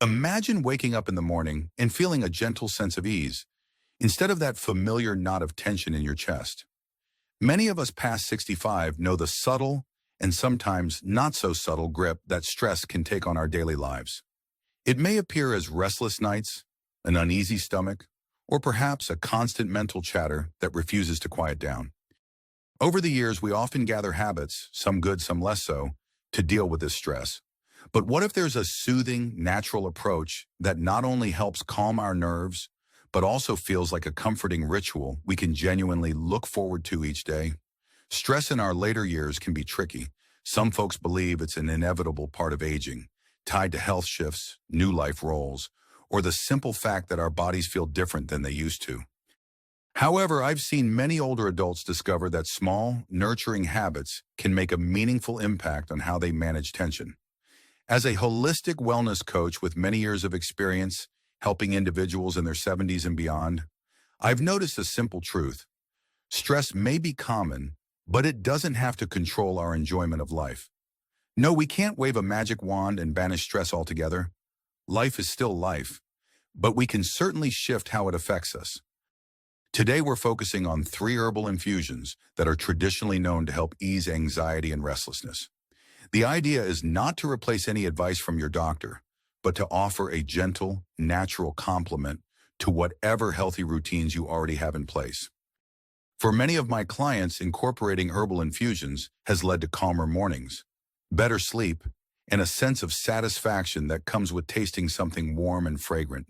Imagine waking up in the morning and feeling a gentle sense of ease, instead of that familiar knot of tension in your chest. Many of us past 65 know the subtle and sometimes not so subtle grip that stress can take on our daily lives. It may appear as restless nights, an uneasy stomach, or perhaps a constant mental chatter that refuses to quiet down. Over the years, we often gather habits, some good, some less so, to deal with this stress. But what if there's a soothing, natural approach that not only helps calm our nerves, but also feels like a comforting ritual we can genuinely look forward to each day? Stress in our later years can be tricky. Some folks believe it's an inevitable part of aging, tied to health shifts, new life roles, or the simple fact that our bodies feel different than they used to. However, I've seen many older adults discover that small, nurturing habits can make a meaningful impact on how they manage tension. As a holistic wellness coach with many years of experience helping individuals in their 70s and beyond, I've noticed a simple truth. Stress may be common, but it doesn't have to control our enjoyment of life. No, we can't wave a magic wand and banish stress altogether. Life is still life, but we can certainly shift how it affects us. Today, we're focusing on 3 herbal infusions that are traditionally known to help ease anxiety and restlessness. The idea is not to replace any advice from your doctor, but to offer a gentle, natural complement to whatever healthy routines you already have in place. For many of my clients, incorporating herbal infusions has led to calmer mornings, better sleep, and a sense of satisfaction that comes with tasting something warm and fragrant.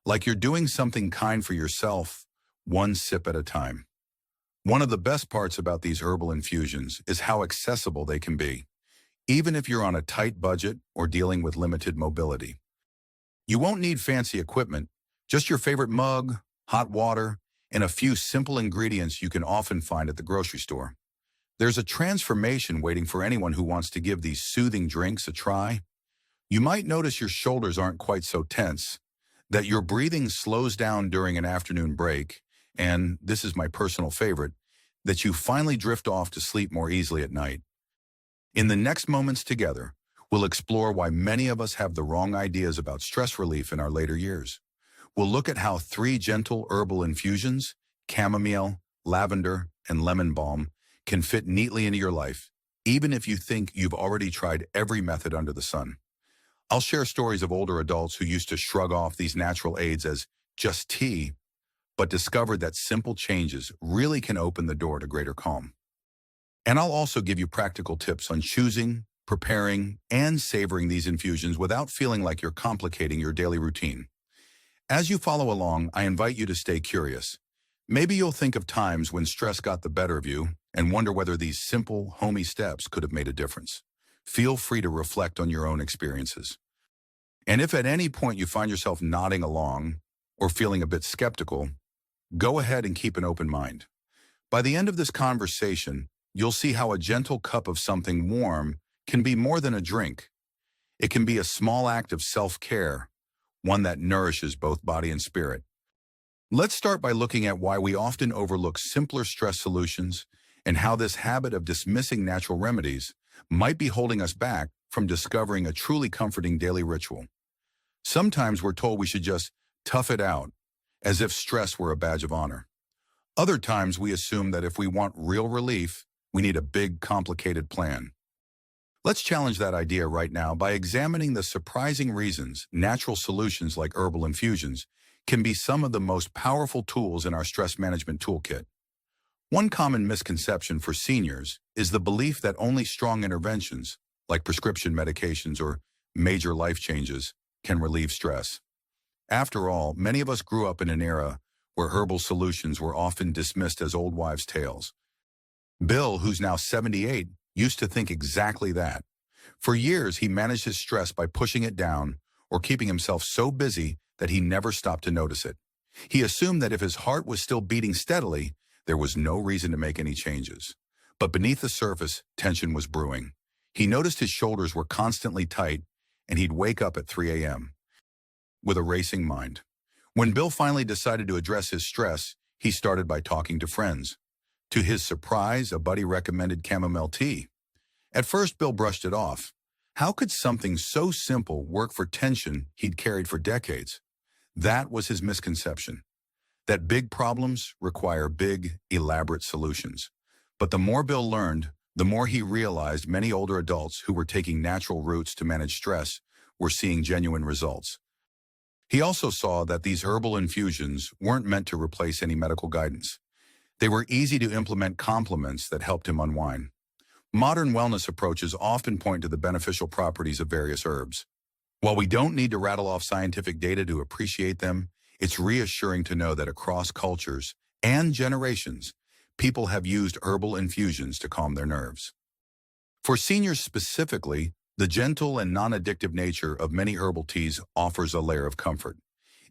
Like you're doing something kind for yourself, one sip at a time. One of the best parts about these herbal infusions is how accessible they can be, even if you're on a tight budget or dealing with limited mobility. You won't need fancy equipment, just your favorite mug, hot water, and a few simple ingredients you can often find at the grocery store. There's a transformation waiting for anyone who wants to give these soothing drinks a try. You might notice your shoulders aren't quite so tense, that your breathing slows down during an afternoon break, and, this is my personal favorite, that you finally drift off to sleep more easily at night. In the next moments together, we'll explore why many of us have the wrong ideas about stress relief in our later years. We'll look at how 3 gentle herbal infusions, chamomile, lavender, and lemon balm, can fit neatly into your life, even if you think you've already tried every method under the sun. I'll share stories of older adults who used to shrug off these natural aids as just tea, but discovered that simple changes really can open the door to greater calm. And I'll also give you practical tips on choosing, preparing, and savoring these infusions without feeling like you're complicating your daily routine. As you follow along, I invite you to stay curious. Maybe you'll think of times when stress got the better of you and wonder whether these simple, homey steps could have made a difference. Feel free to reflect on your own experiences. And if at any point you find yourself nodding along or feeling a bit skeptical, go ahead and keep an open mind. By the end of this conversation, you'll see how a gentle cup of something warm can be more than a drink. It can be a small act of self-care, one that nourishes both body and spirit. Let's start by looking at why we often overlook simpler stress solutions and how this habit of dismissing natural remedies might be holding us back from discovering a truly comforting daily ritual. Sometimes we're told we should just tough it out, as if stress were a badge of honor. Other times we assume that if we want real relief, we need a big, complicated plan. Let's challenge that idea right now by examining the surprising reasons natural solutions like herbal infusions can be some of the most powerful tools in our stress management toolkit. One common misconception for seniors is the belief that only strong interventions, like prescription medications or major life changes, can relieve stress. After all, many of us grew up in an era where herbal solutions were often dismissed as old wives' tales. Bill, who's now 78, used to think exactly that. For years, he managed his stress by pushing it down or keeping himself so busy that he never stopped to notice it. He assumed that if his heart was still beating steadily, there was no reason to make any changes. But beneath the surface, tension was brewing. He noticed his shoulders were constantly tight, and he'd wake up at 3 a.m. with a racing mind. When Bill finally decided to address his stress, he started by talking to friends. To his surprise, a buddy recommended chamomile tea. At first, Bill brushed it off. How could something so simple work for tension he'd carried for decades? That was his misconception, that big problems require big, elaborate solutions. But the more Bill learned, the more he realized many older adults who were taking natural routes to manage stress were seeing genuine results. He also saw that these herbal infusions weren't meant to replace any medical guidance. They were easy to implement complements that helped him unwind. Modern wellness approaches often point to the beneficial properties of various herbs. While we don't need to rattle off scientific data to appreciate them, it's reassuring to know that across cultures and generations, people have used herbal infusions to calm their nerves. For seniors specifically, the gentle and non-addictive nature of many herbal teas offers a layer of comfort.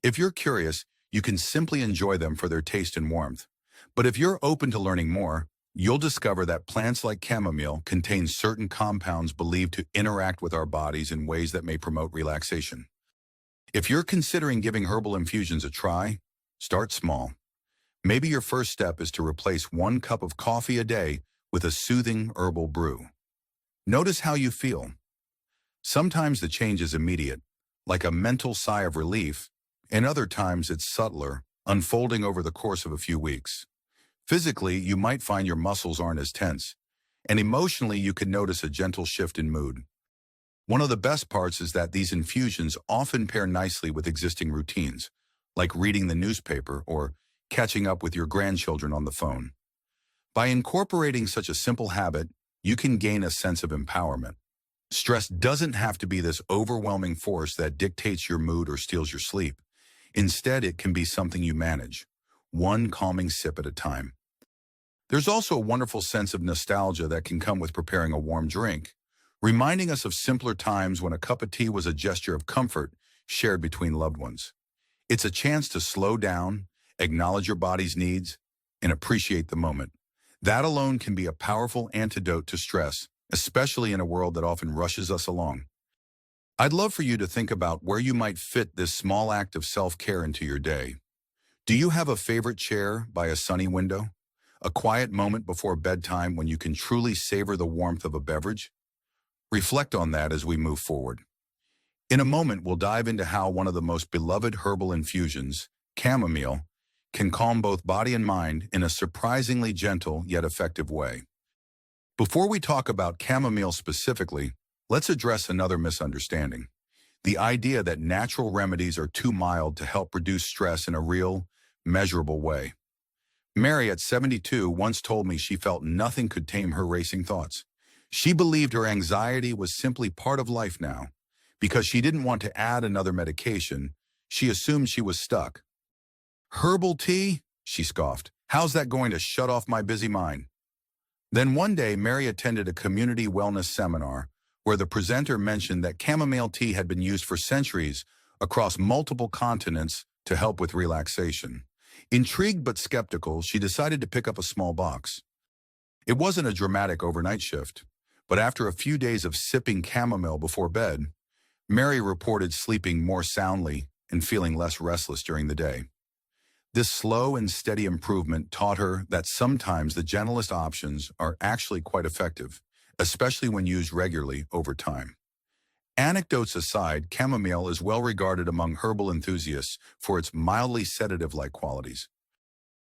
If you're curious, you can simply enjoy them for their taste and warmth. But if you're open to learning more, you'll discover that plants like chamomile contain certain compounds believed to interact with our bodies in ways that may promote relaxation. If you're considering giving herbal infusions a try, start small. Maybe your first step is to replace 1 cup of coffee a day with a soothing herbal brew. Notice how you feel. Sometimes the change is immediate, like a mental sigh of relief, and other times it's subtler, unfolding over the course of a few weeks. Physically, you might find your muscles aren't as tense, and emotionally you can notice a gentle shift in mood. One of the best parts is that these infusions often pair nicely with existing routines, like reading the newspaper or catching up with your grandchildren on the phone. By incorporating such a simple habit, you can gain a sense of empowerment. Stress doesn't have to be this overwhelming force that dictates your mood or steals your sleep. Instead, it can be something you manage, one calming sip at a time. There's also a wonderful sense of nostalgia that can come with preparing a warm drink, reminding us of simpler times when a cup of tea was a gesture of comfort shared between loved ones. It's a chance to slow down, acknowledge your body's needs, and appreciate the moment. That alone can be a powerful antidote to stress, especially in a world that often rushes us along. I'd love for you to think about where you might fit this small act of self-care into your day. Do you have a favorite chair by a sunny window? A quiet moment before bedtime when you can truly savor the warmth of a beverage? Reflect on that as we move forward. In a moment, we'll dive into how one of the most beloved herbal infusions, chamomile, can calm both body and mind in a surprisingly gentle yet effective way. Before we talk about chamomile specifically, let's address another misunderstanding: the idea that natural remedies are too mild to help reduce stress in a real, measurable way. Mary, at 72, once told me she felt nothing could tame her racing thoughts. She believed her anxiety was simply part of life now. Because she didn't want to add another medication, she assumed she was stuck. "Herbal tea?" she scoffed. "How's that going to shut off my busy mind?" Then one day, Mary attended a community wellness seminar where the presenter mentioned that chamomile tea had been used for centuries across multiple continents to help with relaxation. Intrigued but skeptical, she decided to pick up a small box. It wasn't a dramatic overnight shift, but after a few days of sipping chamomile before bed, Mary reported sleeping more soundly and feeling less restless during the day. This slow and steady improvement taught her that sometimes the gentlest options are actually quite effective, especially when used regularly over time. Anecdotes aside, chamomile is well regarded among herbal enthusiasts for its mildly sedative-like qualities.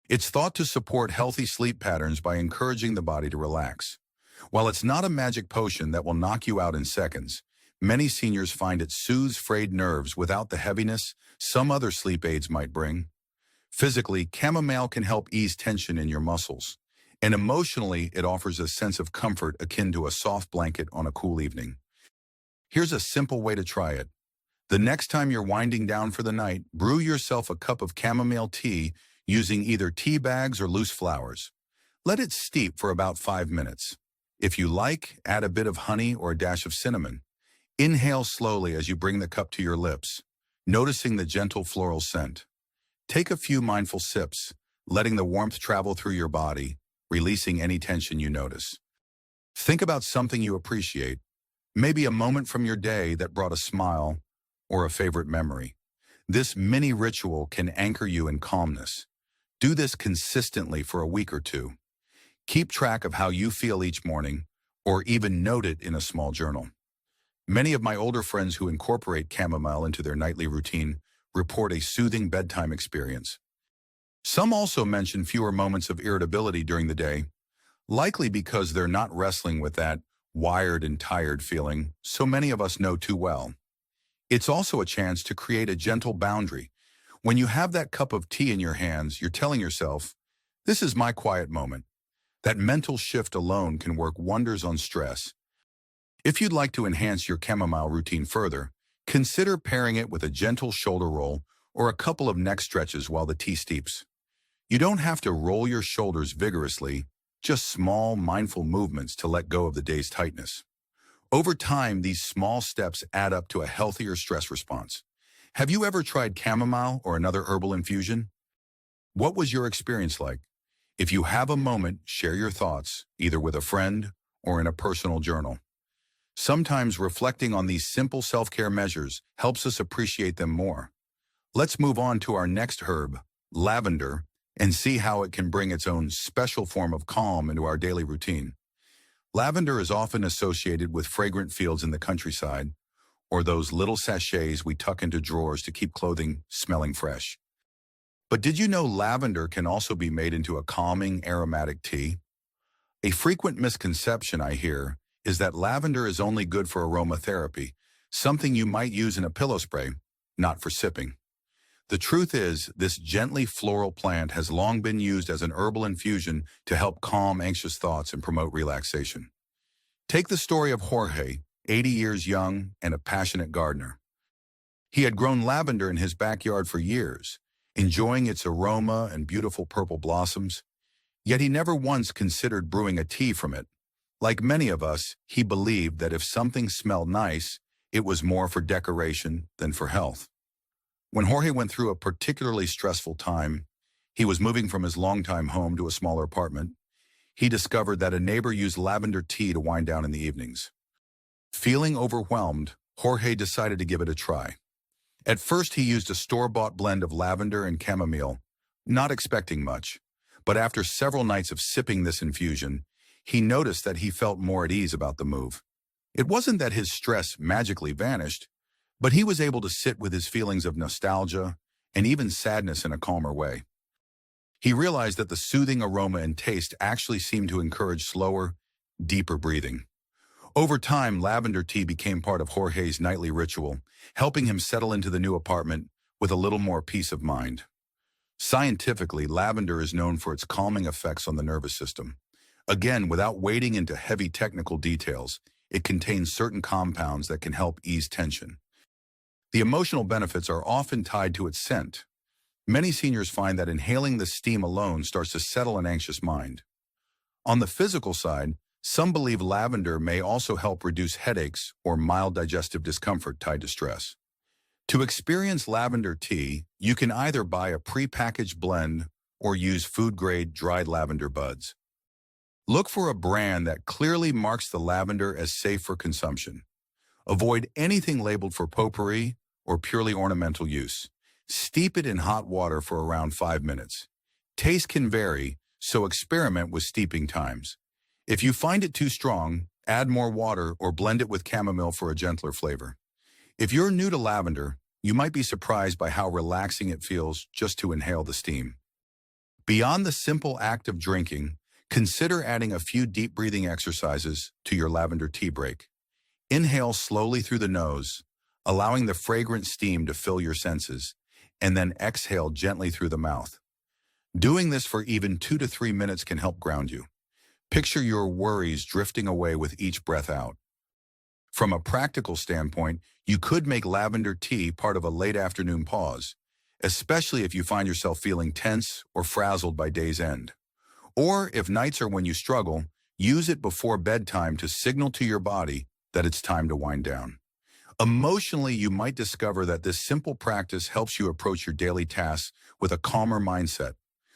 It's thought to support healthy sleep patterns by encouraging the body to relax. While it's not a magic potion that will knock you out in seconds, many seniors find it soothes frayed nerves without the heaviness some other sleep aids might bring. Physically, chamomile can help ease tension in your muscles, and emotionally, it offers a sense of comfort akin to a soft blanket on a cool evening. Here's a simple way to try it. The next time you're winding down for the night, brew yourself a cup of chamomile tea using either tea bags or loose flowers. Let it steep for about 5 minutes. If you like, add a bit of honey or a dash of cinnamon. Inhale slowly as you bring the cup to your lips, noticing the gentle floral scent. Take a few mindful sips, letting the warmth travel through your body, releasing any tension you notice. Think about something you appreciate, maybe a moment from your day that brought a smile or a favorite memory. This mini ritual can anchor you in calmness. Do this consistently for a week or two. Keep track of how you feel each morning, or even note it in a small journal. Many of my older friends who incorporate chamomile into their nightly routine report a soothing bedtime experience. Some also mention fewer moments of irritability during the day, likely because they're not wrestling with that wired and tired feeling so many of us know too well. It's also a chance to create a gentle boundary. When you have that cup of tea in your hands, you're telling yourself, this is my quiet moment. That mental shift alone can work wonders on stress. If you'd like to enhance your chamomile routine further, consider pairing it with a gentle shoulder roll or a couple of neck stretches while the tea steeps. You don't have to roll your shoulders vigorously, just small, mindful movements to let go of the day's tightness. Over time, these small steps add up to a healthier stress response. Have you ever tried chamomile or another herbal infusion? What was your experience like? If you have a moment, share your thoughts, either with a friend or in a personal journal. Sometimes reflecting on these simple self-care measures helps us appreciate them more. Let's move on to our next herb, lavender, and see how it can bring its own special form of calm into our daily routine. Lavender is often associated with fragrant fields in the countryside, or those little sachets we tuck into drawers to keep clothing smelling fresh. But did you know lavender can also be made into a calming aromatic tea? A frequent misconception I hear is that lavender is only good for aromatherapy, something you might use in a pillow spray, not for sipping. The truth is, this gently floral plant has long been used as an herbal infusion to help calm anxious thoughts and promote relaxation. Take the story of Jorge, 80 years young and a passionate gardener. He had grown lavender in his backyard for years, enjoying its aroma and beautiful purple blossoms, yet he never once considered brewing a tea from it. Like many of us, he believed that if something smelled nice, it was more for decoration than for health. When Jorge went through a particularly stressful time, he was moving from his longtime home to a smaller apartment. He discovered that a neighbor used lavender tea to wind down in the evenings. Feeling overwhelmed, Jorge decided to give it a try. At first, he used a store-bought blend of lavender and chamomile, not expecting much. But after several nights of sipping this infusion, he noticed that he felt more at ease about the move. It wasn't that his stress magically vanished, but he was able to sit with his feelings of nostalgia and even sadness in a calmer way. He realized that the soothing aroma and taste actually seemed to encourage slower, deeper breathing. Over time, lavender tea became part of Jorge's nightly ritual, helping him settle into the new apartment with a little more peace of mind. Scientifically, lavender is known for its calming effects on the nervous system. Again, without wading into heavy technical details, it contains certain compounds that can help ease tension. The emotional benefits are often tied to its scent. Many seniors find that inhaling the steam alone starts to settle an anxious mind. On the physical side, some believe lavender may also help reduce headaches or mild digestive discomfort tied to stress. To experience lavender tea, you can either buy a pre-packaged blend or use food-grade dried lavender buds. Look for a brand that clearly marks the lavender as safe for consumption. Avoid anything labeled for potpourri or purely ornamental use. Steep it in hot water for around 5 minutes. Taste can vary, so experiment with steeping times. If you find it too strong, add more water or blend it with chamomile for a gentler flavor. If you're new to lavender, you might be surprised by how relaxing it feels just to inhale the steam. Beyond the simple act of drinking, consider adding a few deep breathing exercises to your lavender tea break. Inhale slowly through the nose, allowing the fragrant steam to fill your senses, and then exhale gently through the mouth. Doing this for even 2 to 3 minutes can help ground you. Picture your worries drifting away with each breath out. From a practical standpoint, you could make lavender tea part of a late afternoon pause, especially if you find yourself feeling tense or frazzled by day's end. Or if nights are when you struggle, use it before bedtime to signal to your body that it's time to wind down. Emotionally, you might discover that this simple practice helps you approach your daily tasks with a calmer mindset,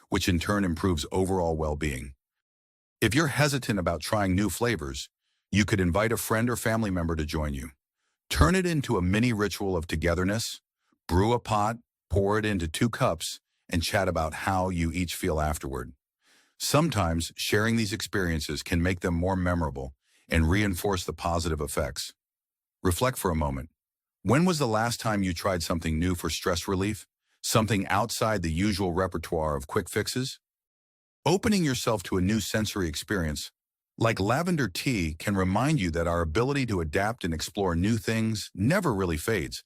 which in turn improves overall well-being. If you're hesitant about trying new flavors, you could invite a friend or family member to join you. Turn it into a mini ritual of togetherness, brew a pot, pour it into 2 cups, and chat about how you each feel afterward. Sometimes, sharing these experiences can make them more memorable and reinforce the positive effects. Reflect for a moment. When was the last time you tried something new for stress relief? Something outside the usual repertoire of quick fixes? Opening yourself to a new sensory experience, like lavender tea, can remind you that our ability to adapt and explore new things never really fades.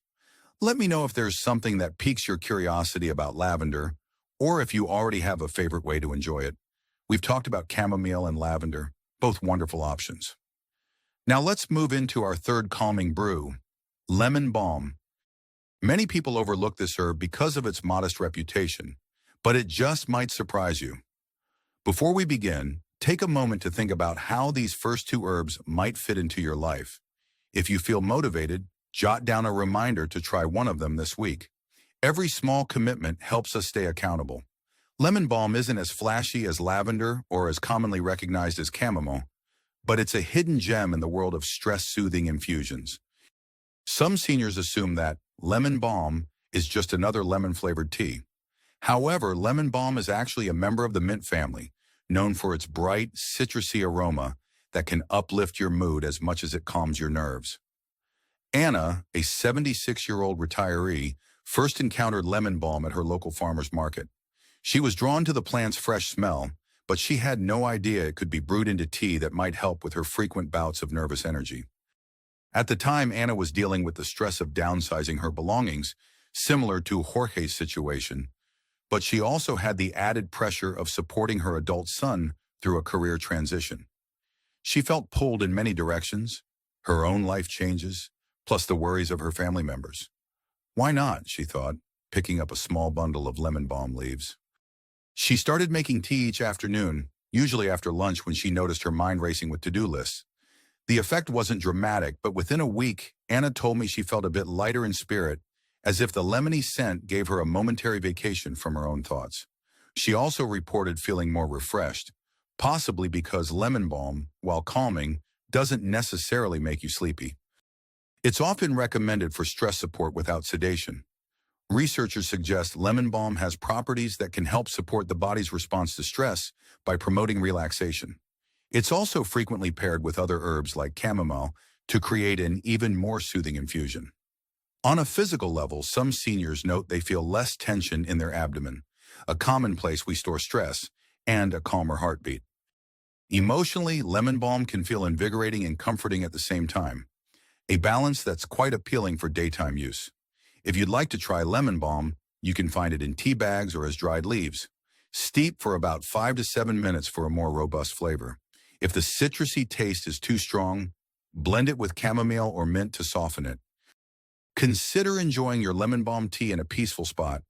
Let me know if there's something that piques your curiosity about lavender, or if you already have a favorite way to enjoy it. We've talked about chamomile and lavender, both wonderful options. Now let's move into our third calming brew, lemon balm. Many people overlook this herb because of its modest reputation, but it just might surprise you. Before we begin, take a moment to think about how these first two herbs might fit into your life. If you feel motivated, jot down a reminder to try one of them this week. Every small commitment helps us stay accountable. Lemon balm isn't as flashy as lavender or as commonly recognized as chamomile, but it's a hidden gem in the world of stress-soothing infusions. Some seniors assume that lemon balm is just another lemon-flavored tea. However, lemon balm is actually a member of the mint family, known for its bright, citrusy aroma that can uplift your mood as much as it calms your nerves. Anna, a 76-year-old retiree, first encountered lemon balm at her local farmer's market. She was drawn to the plant's fresh smell, but she had no idea it could be brewed into tea that might help with her frequent bouts of nervous energy. At the time, Anna was dealing with the stress of downsizing her belongings, similar to Jorge's situation, but she also had the added pressure of supporting her adult son through a career transition. She felt pulled in many directions, her own life changes, plus the worries of her family members. Why not, she thought, picking up a small bundle of lemon balm leaves. She started making tea each afternoon, usually after lunch when she noticed her mind racing with to-do lists. The effect wasn't dramatic, but within a week, Anna told me she felt a bit lighter in spirit, as if the lemony scent gave her a momentary vacation from her own thoughts. She also reported feeling more refreshed, possibly because lemon balm, while calming, doesn't necessarily make you sleepy. It's often recommended for stress support without sedation. Researchers suggest lemon balm has properties that can help support the body's response to stress by promoting relaxation. It's also frequently paired with other herbs like chamomile to create an even more soothing infusion. On a physical level, some seniors note they feel less tension in their abdomen, a common place we store stress, and a calmer heartbeat. Emotionally, lemon balm can feel invigorating and comforting at the same time, a balance that's quite appealing for daytime use. If you'd like to try lemon balm, you can find it in tea bags or as dried leaves. Steep for about 5 to 7 minutes for a more robust flavor. If the citrusy taste is too strong, blend it with chamomile or mint to soften it. Consider enjoying your lemon balm tea in a peaceful spot,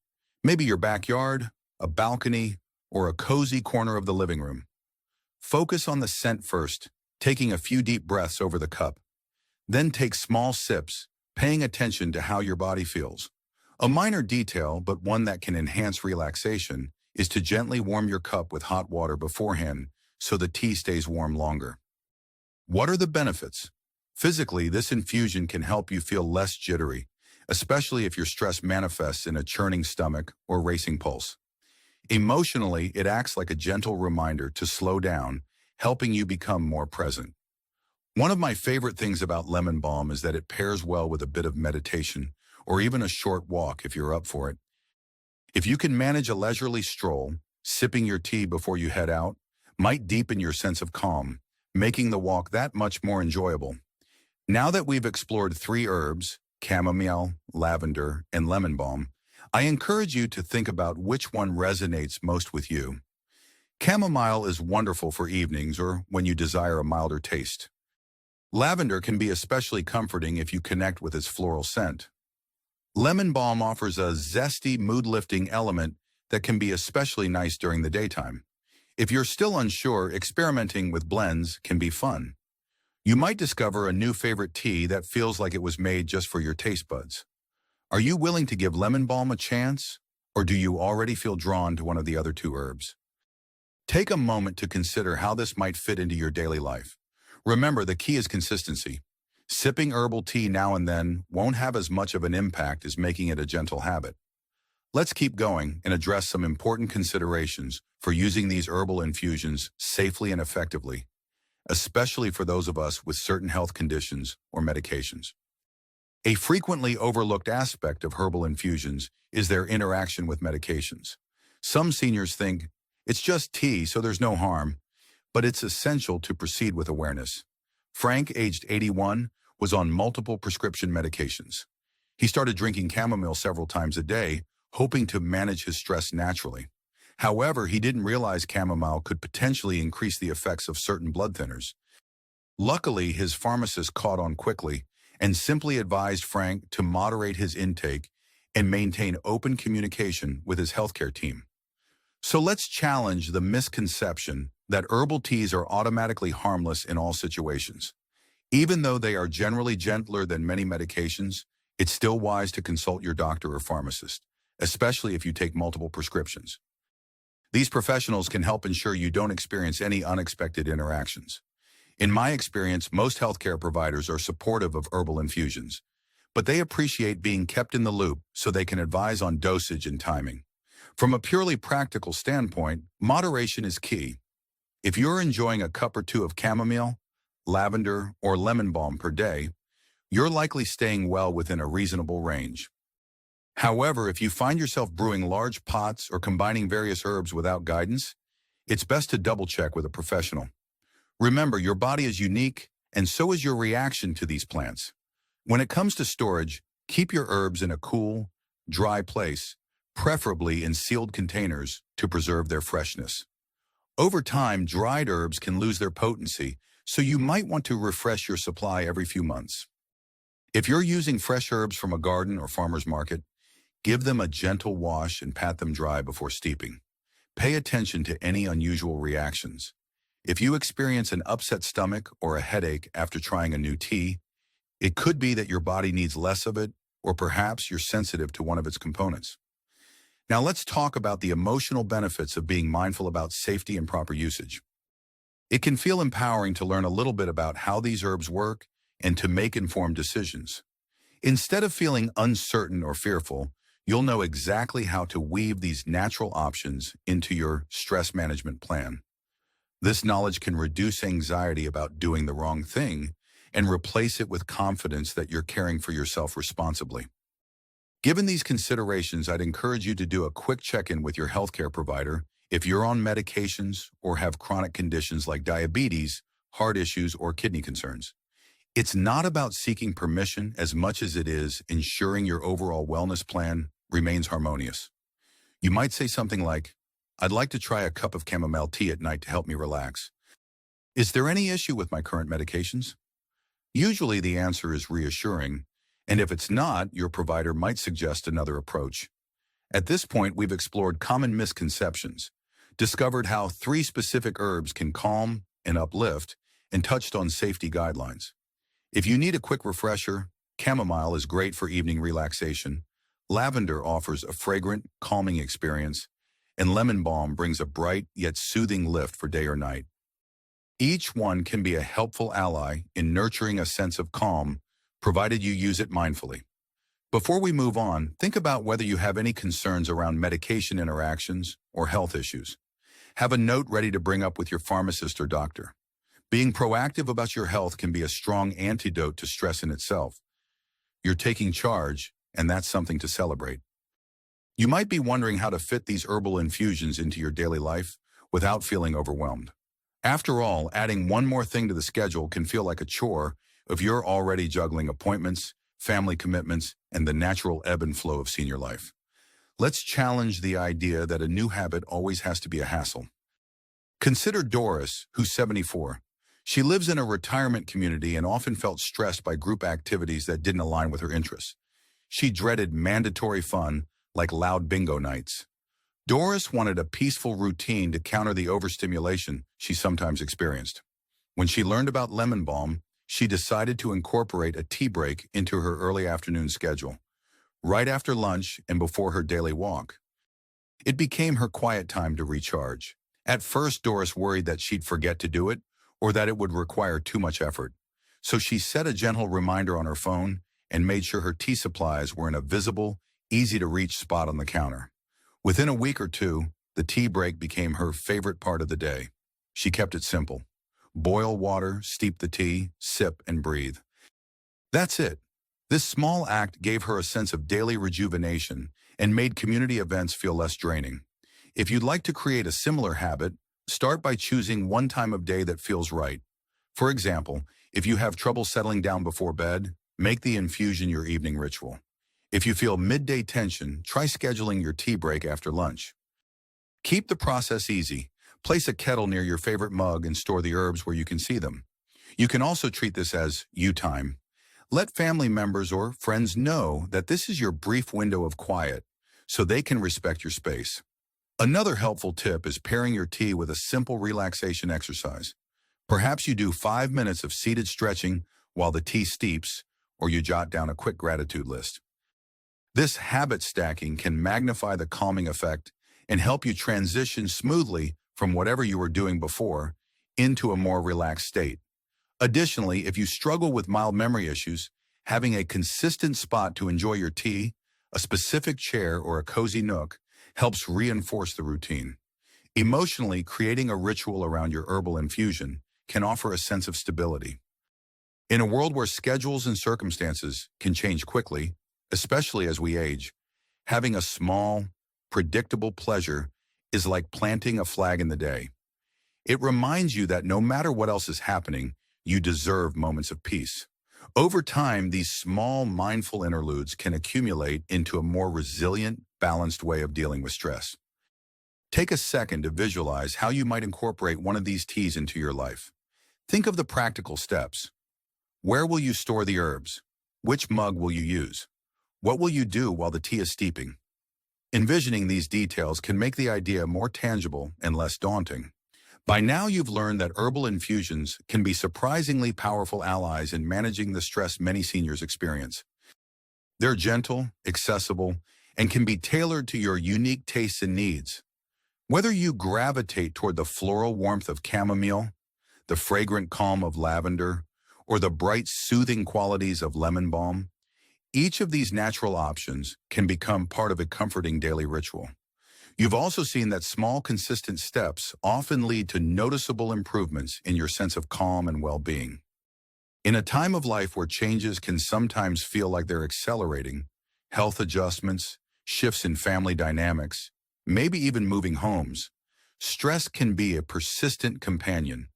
maybe your backyard, a balcony, or a cozy corner of the living room. Focus on the scent first, taking a few deep breaths over the cup. Then take small sips, paying attention to how your body feels. A minor detail, but one that can enhance relaxation, is to gently warm your cup with hot water beforehand so the tea stays warm longer. What are the benefits? Physically, this infusion can help you feel less jittery, especially if your stress manifests in a churning stomach or racing pulse. Emotionally, it acts like a gentle reminder to slow down, helping you become more present. One of my favorite things about lemon balm is that it pairs well with a bit of meditation or even a short walk if you're up for it. If you can manage a leisurely stroll, sipping your tea before you head out might deepen your sense of calm, making the walk that much more enjoyable. Now that we've explored 3 herbs, chamomile, lavender, and lemon balm, I encourage you to think about which one resonates most with you. Chamomile is wonderful for evenings or when you desire a milder taste. Lavender can be especially comforting if you connect with its floral scent. Lemon balm offers a zesty, mood-lifting element that can be especially nice during the daytime. If you're still unsure, experimenting with blends can be fun. You might discover a new favorite tea that feels like it was made just for your taste buds. Are you willing to give lemon balm a chance, or do you already feel drawn to one of the other 2 herbs? Take a moment to consider how this might fit into your daily life. Remember, the key is consistency. Sipping herbal tea now and then won't have as much of an impact as making it a gentle habit. Let's keep going and address some important considerations for using these herbal infusions safely and effectively, especially for those of us with certain health conditions or medications. A frequently overlooked aspect of herbal infusions is their interaction with medications. Some seniors think, it's just tea, so there's no harm, but it's essential to proceed with awareness. Frank, aged 81, was on multiple prescription medications. He started drinking chamomile several times a day, hoping to manage his stress naturally. However, he didn't realize chamomile could potentially increase the effects of certain blood thinners. Luckily, his pharmacist caught on quickly and simply advised Frank to moderate his intake and maintain open communication with his healthcare team. So let's challenge the misconception that herbal teas are automatically harmless in all situations. Even though they are generally gentler than many medications, it's still wise to consult your doctor or pharmacist, especially if you take multiple prescriptions. These professionals can help ensure you don't experience any unexpected interactions. In my experience, most healthcare providers are supportive of herbal infusions, but they appreciate being kept in the loop so they can advise on dosage and timing. From a purely practical standpoint, moderation is key. If you're enjoying a cup or two of chamomile, lavender, or lemon balm per day, you're likely staying well within a reasonable range. However, if you find yourself brewing large pots or combining various herbs without guidance, it's best to double-check with a professional. Remember, your body is unique, and so is your reaction to these plants. When it comes to storage, keep your herbs in a cool, dry place, preferably in sealed containers to preserve their freshness. Over time, dried herbs can lose their potency, so you might want to refresh your supply every few months. If you're using fresh herbs from a garden or farmer's market, give them a gentle wash and pat them dry before steeping. Pay attention to any unusual reactions. If you experience an upset stomach or a headache after trying a new tea, it could be that your body needs less of it, or perhaps you're sensitive to one of its components. Now let's talk about the emotional benefits of being mindful about safety and proper usage. It can feel empowering to learn a little bit about how these herbs work and to make informed decisions. Instead of feeling uncertain or fearful, you'll know exactly how to weave these natural options into your stress management plan. This knowledge can reduce anxiety about doing the wrong thing and replace it with confidence that you're caring for yourself responsibly. Given these considerations, I'd encourage you to do a quick check-in with your healthcare provider if you're on medications or have chronic conditions like diabetes, heart issues, or kidney concerns. It's not about seeking permission as much as it is ensuring your overall wellness plan remains harmonious. You might say something like, I'd like to try a cup of chamomile tea at night to help me relax. Is there any issue with my current medications? Usually the answer is reassuring, and if it's not, your provider might suggest another approach. At this point, we've explored common misconceptions, discovered how 3 specific herbs can calm and uplift, and touched on safety guidelines. If you need a quick refresher, chamomile is great for evening relaxation, lavender offers a fragrant, calming experience, and lemon balm brings a bright yet soothing lift for day or night. Each one can be a helpful ally in nurturing a sense of calm, provided you use it mindfully. Before we move on, think about whether you have any concerns around medication interactions or health issues. Have a note ready to bring up with your pharmacist or doctor. Being proactive about your health can be a strong antidote to stress in itself. You're taking charge, and that's something to celebrate. You might be wondering how to fit these herbal infusions into your daily life without feeling overwhelmed. After all, adding one more thing to the schedule can feel like a chore if you're already juggling appointments, family commitments, and the natural ebb and flow of senior life. Let's challenge the idea that a new habit always has to be a hassle. Consider Doris, who's 74. She lives in a retirement community and often felt stressed by group activities that didn't align with her interests. She dreaded mandatory fun, like loud bingo nights. Doris wanted a peaceful routine to counter the overstimulation she sometimes experienced. When she learned about lemon balm, she decided to incorporate a tea break into her early afternoon schedule, right after lunch and before her daily walk. It became her quiet time to recharge. At first, Doris worried that she'd forget to do it or that it would require too much effort. So she set a gentle reminder on her phone and made sure her tea supplies were in a visible, easy-to-reach spot on the counter. Within a week or two, the tea break became her favorite part of the day. She kept it simple. Boil water, steep the tea, sip, and breathe. That's it. This small act gave her a sense of daily rejuvenation and made community events feel less draining. If you'd like to create a similar habit, start by choosing one time of day that feels right. For example, if you have trouble settling down before bed, make the infusion your evening ritual. If you feel midday tension, try scheduling your tea break after lunch. Keep the process easy. Place a kettle near your favorite mug and store the herbs where you can see them. You can also treat this as you time. Let family members or friends know that this is your brief window of quiet, so they can respect your space. Another helpful tip is pairing your tea with a simple relaxation exercise. Perhaps you do 5 minutes of seated stretching while the tea steeps, or you jot down a quick gratitude list. This habit stacking can magnify the calming effect and help you transition smoothly from whatever you were doing before into a more relaxed state. Additionally, if you struggle with mild memory issues, having a consistent spot to enjoy your tea, a specific chair, or a cozy nook helps reinforce the routine. Emotionally, creating a ritual around your herbal infusion can offer a sense of stability. In a world where schedules and circumstances can change quickly, especially as we age, having a small, predictable pleasure is like planting a flag in the day. It reminds you that no matter what else is happening, you deserve moments of peace. Over time, these small, mindful interludes can accumulate into a more resilient, balanced way of dealing with stress. Take a second to visualize how you might incorporate one of these teas into your life. Think of the practical steps. Where will you store the herbs? Which mug will you use? What will you do while the tea is steeping? Envisioning these details can make the idea more tangible and less daunting. By now, you've learned that herbal infusions can be surprisingly powerful allies in managing the stress many seniors experience. They're gentle, accessible, and can be tailored to your unique tastes and needs. Whether you gravitate toward the floral warmth of chamomile, the fragrant calm of lavender, or the bright, soothing qualities of lemon balm, each of these natural options can become part of a comforting daily ritual. You've also seen that small, consistent steps often lead to noticeable improvements in your sense of calm and well-being. In a time of life where changes can sometimes feel like they're accelerating, health adjustments, shifts in family dynamics, maybe even moving homes, stress can be a persistent companion.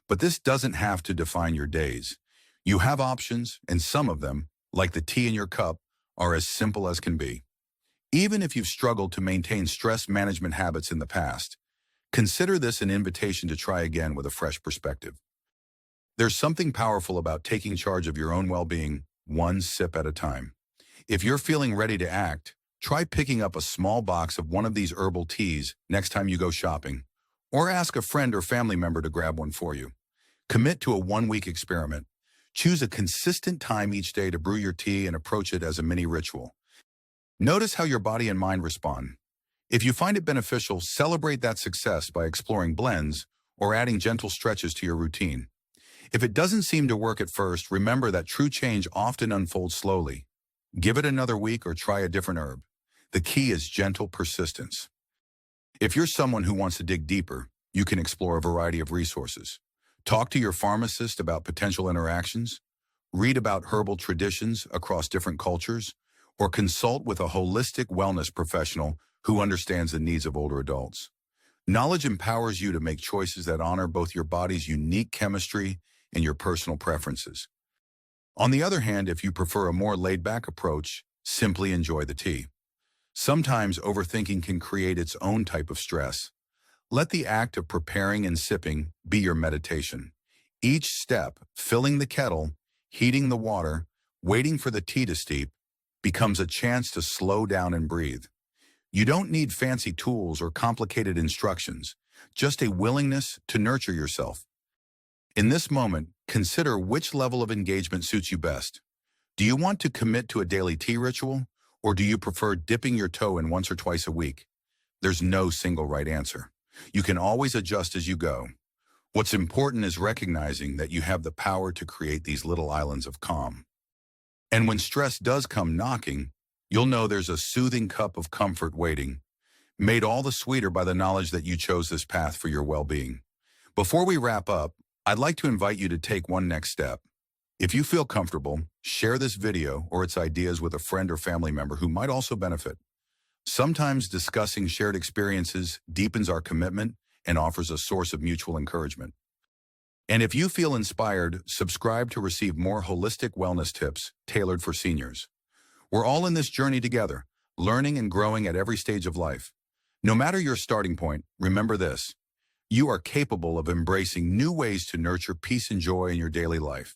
But this doesn't have to define your days. You have options, and some of them, like the tea in your cup, are as simple as can be. Even if you've struggled to maintain stress management habits in the past, consider this an invitation to try again with a fresh perspective. There's something powerful about taking charge of your own well-being, one sip at a time. If you're feeling ready to act, try picking up a small box of one of these herbal teas next time you go shopping, or ask a friend or family member to grab one for you. Commit to a 1-week experiment. Choose a consistent time each day to brew your tea and approach it as a mini ritual. Notice how your body and mind respond. If you find it beneficial, celebrate that success by exploring blends or adding gentle stretches to your routine. If it doesn't seem to work at first, remember that true change often unfolds slowly. Give it another week or try a different herb. The key is gentle persistence. If you're someone who wants to dig deeper, you can explore a variety of resources. Talk to your pharmacist about potential interactions, read about herbal traditions across different cultures, or consult with a holistic wellness professional who understands the needs of older adults. Knowledge empowers you to make choices that honor both your body's unique chemistry and your personal preferences. On the other hand, if you prefer a more laid-back approach, simply enjoy the tea. Sometimes overthinking can create its own type of stress. Let the act of preparing and sipping be your meditation. Each step, filling the kettle, heating the water, waiting for the tea to steep, becomes a chance to slow down and breathe. You don't need fancy tools or complicated instructions, just a willingness to nurture yourself. In this moment, consider which level of engagement suits you best. Do you want to commit to a daily tea ritual, or do you prefer dipping your toe in once or twice a week? There's no single right answer. You can always adjust as you go. What's important is recognizing that you have the power to create these little islands of calm. And when stress does come knocking, you'll know there's a soothing cup of comfort waiting, made all the sweeter by the knowledge that you chose this path for your well-being. Before we wrap up, I'd like to invite you to take one next step. If you feel comfortable, share this video or its ideas with a friend or family member who might also benefit. Sometimes discussing shared experiences deepens our commitment and offers a source of mutual encouragement. And if you feel inspired, subscribe to receive more holistic wellness tips tailored for seniors. We're all in this journey together, learning and growing at every stage of life. No matter your starting point, remember this: you are capable of embracing new ways to nurture peace and joy in your daily life.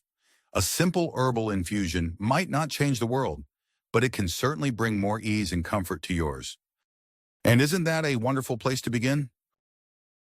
A simple herbal infusion might not change the world, but it can certainly bring more ease and comfort to yours. And isn't that a wonderful place to begin?